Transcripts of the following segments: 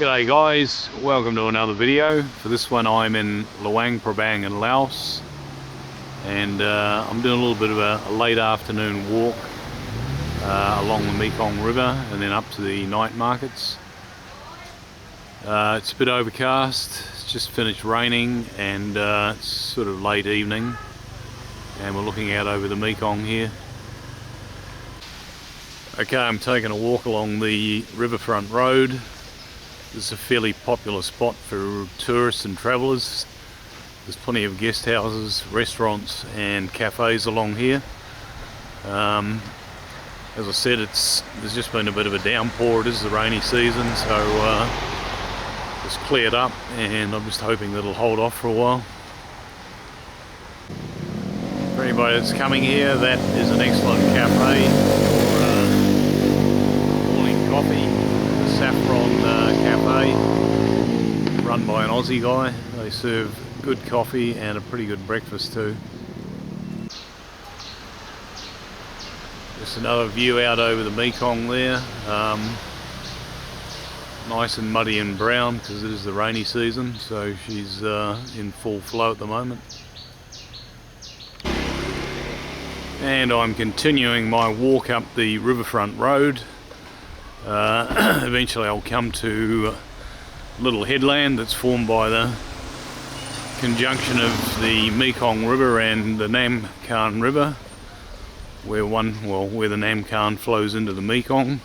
G'day guys, welcome to another video. For this one I'm in Luang Prabang in Laos, and I'm doing a little bit of a late afternoon walk along the Mekong River and then up to the night markets. It's a bit overcast, it's just finished raining, and it's sort of late evening and we're looking out over the Mekong here. Okay, I'm taking a walk along the riverfront road. This is a fairly popular spot for tourists and travellers. There's plenty of guest houses, restaurants and cafes along here. As I said, there's just been a bit of a downpour. It is the rainy season, so it's cleared up, and I'm just hoping that it'll hold off for a while. For anybody that's coming here, that is an excellent cafe for morning coffee. Saffron Cafe, run by an Aussie guy. They serve good coffee and a pretty good breakfast too. Just another view out over the Mekong there. Nice and muddy and brown because it is the rainy season, so she's in full flow at the moment. And I'm continuing my walk up the riverfront road. Eventually I'll come to a little headland that's formed by the conjunction of the Mekong River and the Nam Khan River, where the Nam Khan flows into the Mekong,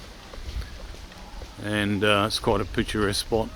and it's quite a picturesque spot.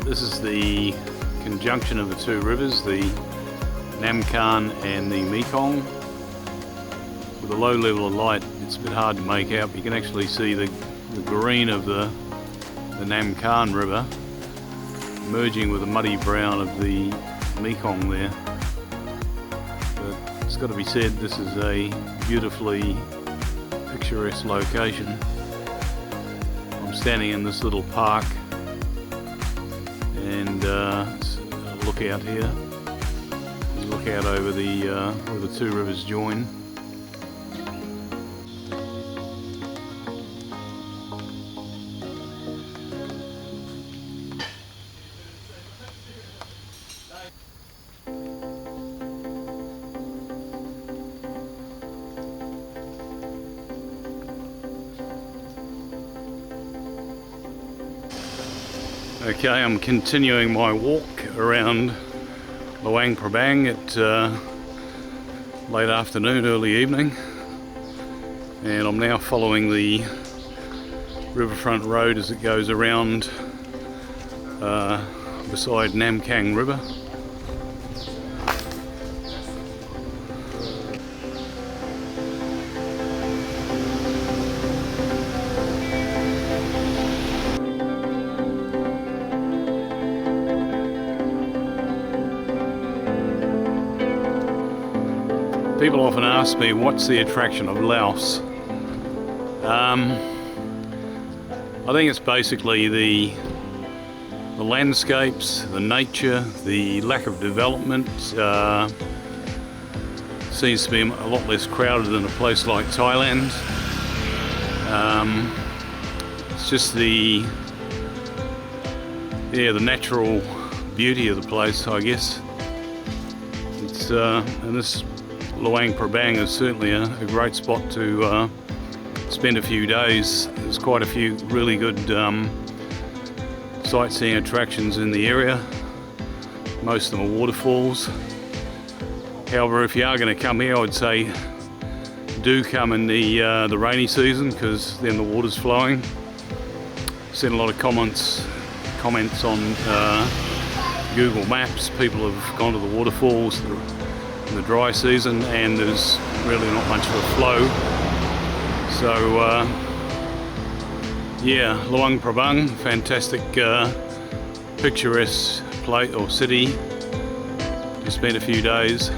This is the conjunction of the two rivers, the Nam Khan and the Mekong. With a low level of light, it's a bit hard to make out. You can actually see the green of the Nam Khan River merging with the muddy brown of the Mekong there. But it's got to be said, this is a beautifully picturesque location. I'm standing in this little park, and look out here. You look out over the where the two rivers join. Okay, I'm continuing my walk around Luang Prabang at late afternoon, early evening, and I'm now following the riverfront road as it goes around beside Nam Kang River. People often ask me, what's the attraction of Laos? I think it's basically the landscapes, the nature, the lack of development. Seems to be a lot less crowded than a place like Thailand. It's just the natural beauty of the place, I guess. And this Luang Prabang is certainly a great spot to spent a few days. There's quite a few really good sightseeing attractions in the area. Most of them are waterfalls. However, if you are going to come here, I'd say do come in the rainy season, because then the water's flowing. Seen a lot of comments on Google Maps. People have gone to the waterfalls in the dry season, and there's really not much of a flow. So yeah, Luang Prabang, fantastic picturesque place or city. Just spent a few days.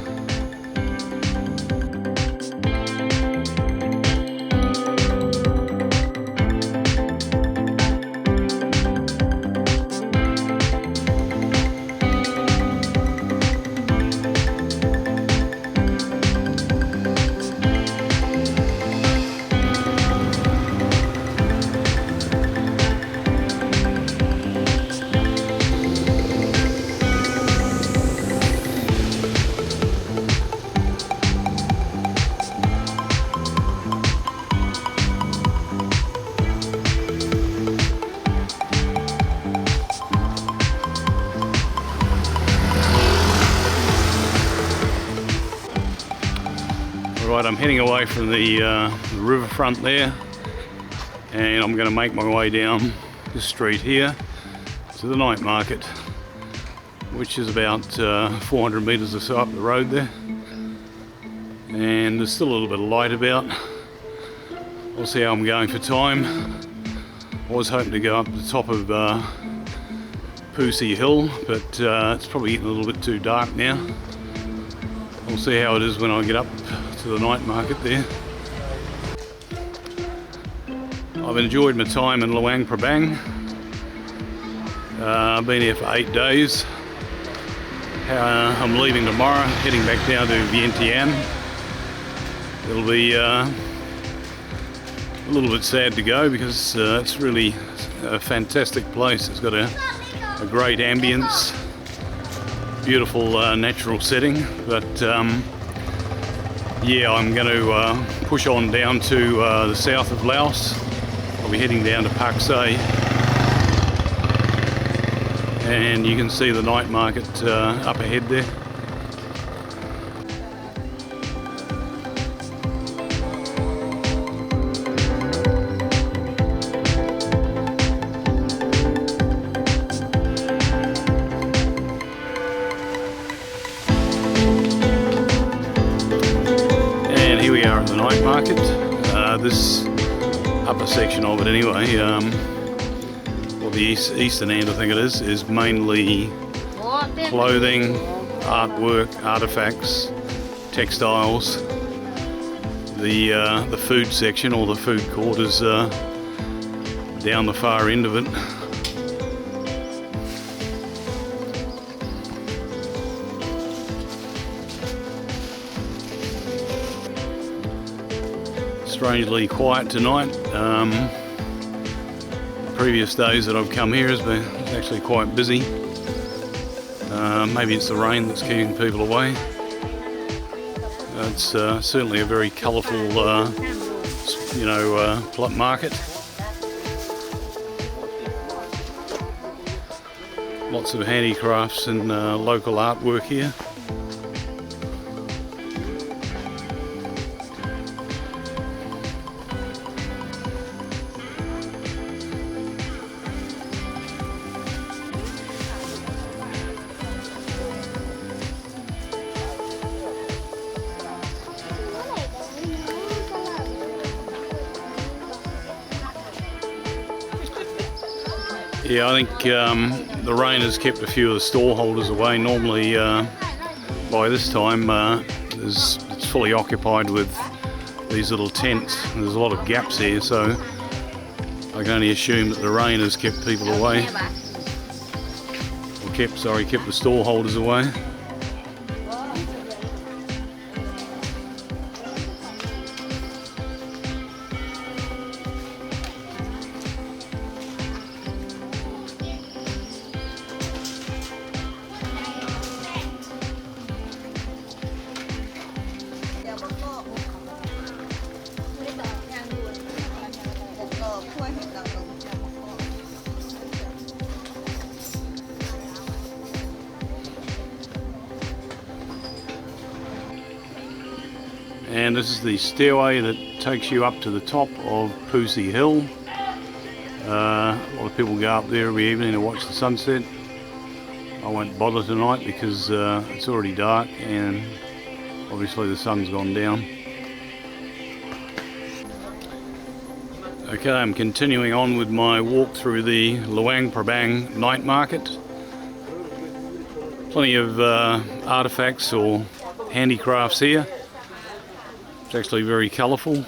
Right, I'm heading away from the riverfront there, and I'm going to make my way down this street here to the night market, which is about 400 metres or so up the road there, and there's still a little bit of light about. We'll see how I'm going for time. I was hoping to go up the top of Pussy Hill, but it's probably getting a little bit too dark now. We'll see how it is when I get up to the night market there. I've enjoyed my time in Luang Prabang. I've been here for 8 days. I'm leaving tomorrow, heading back down to Vientiane. It'll be a little bit sad to go, because it's really a fantastic place. It's got a great ambience, beautiful natural setting, but yeah, I'm going to push on down to the south of Laos. I'll be heading down to Pak Se, and you can see the night market up ahead there. Night market. This upper section of it anyway, or the eastern end I think it is mainly clothing, artwork, artifacts, textiles. The food section, or the food court, is down the far end of it. Strangely quiet tonight. Previous days that I've come here it's actually quite busy. Maybe it's the rain that's keeping people away. It's certainly a very colourful, market. Lots of handicrafts and local artwork here. Yeah, I think the rain has kept a few of the stall holders away. Normally by this time it's fully occupied with these little tents. There's a lot of gaps here, so I can only assume that the rain has kept people away. Or kept the stall holders away. And this is the stairway that takes you up to the top of Pussy Hill. A lot of people go up there every evening to watch the sunset. I won't bother tonight because it's already dark and obviously the sun's gone down. Okay, I'm continuing on with my walk through the Luang Prabang Night Market. Plenty of artifacts or handicrafts here. It's actually very colourful.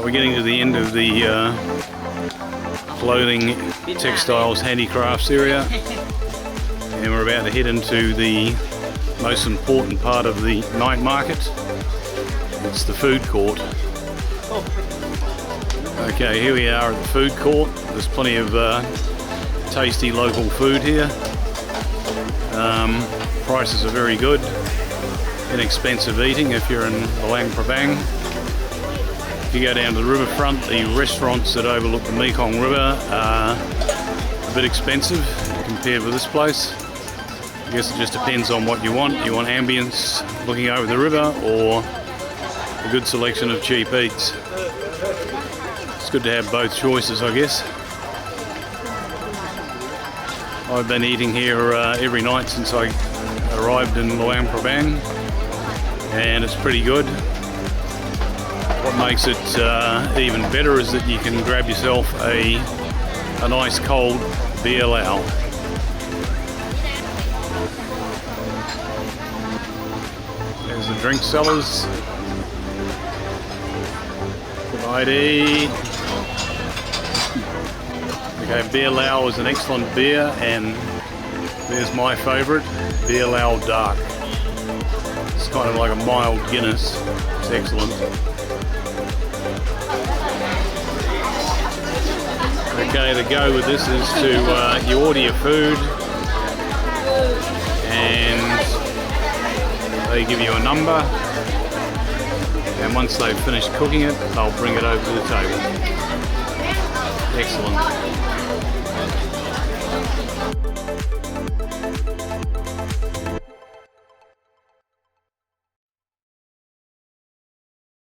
We're getting to the end of the clothing, textiles, handicrafts area, and we're about to head into the most important part of the night market. It's the food court. Okay, here we are at the food court. There's plenty of tasty local food here. Prices are very good. Inexpensive eating if you're in Luang Prabang. If you go down to the riverfront, the restaurants that overlook the Mekong River are a bit expensive compared with this place. I guess it just depends on what you want. You want ambience looking over the river or a good selection of cheap eats. It's good to have both choices, I guess. I've been eating here every night since I arrived in Luang Prabang, and it's pretty good. What makes it even better is that you can grab yourself a nice cold beer lao. There's the drink sellers. Good ID. Okay, beer lao is an excellent beer, and there's my favourite, beer lao dark. It's kind of like a mild Guinness. It's excellent. Okay, the go with this is to you order your food and they give you a number, and once they've finished cooking it, they'll bring it over to the table. Excellent.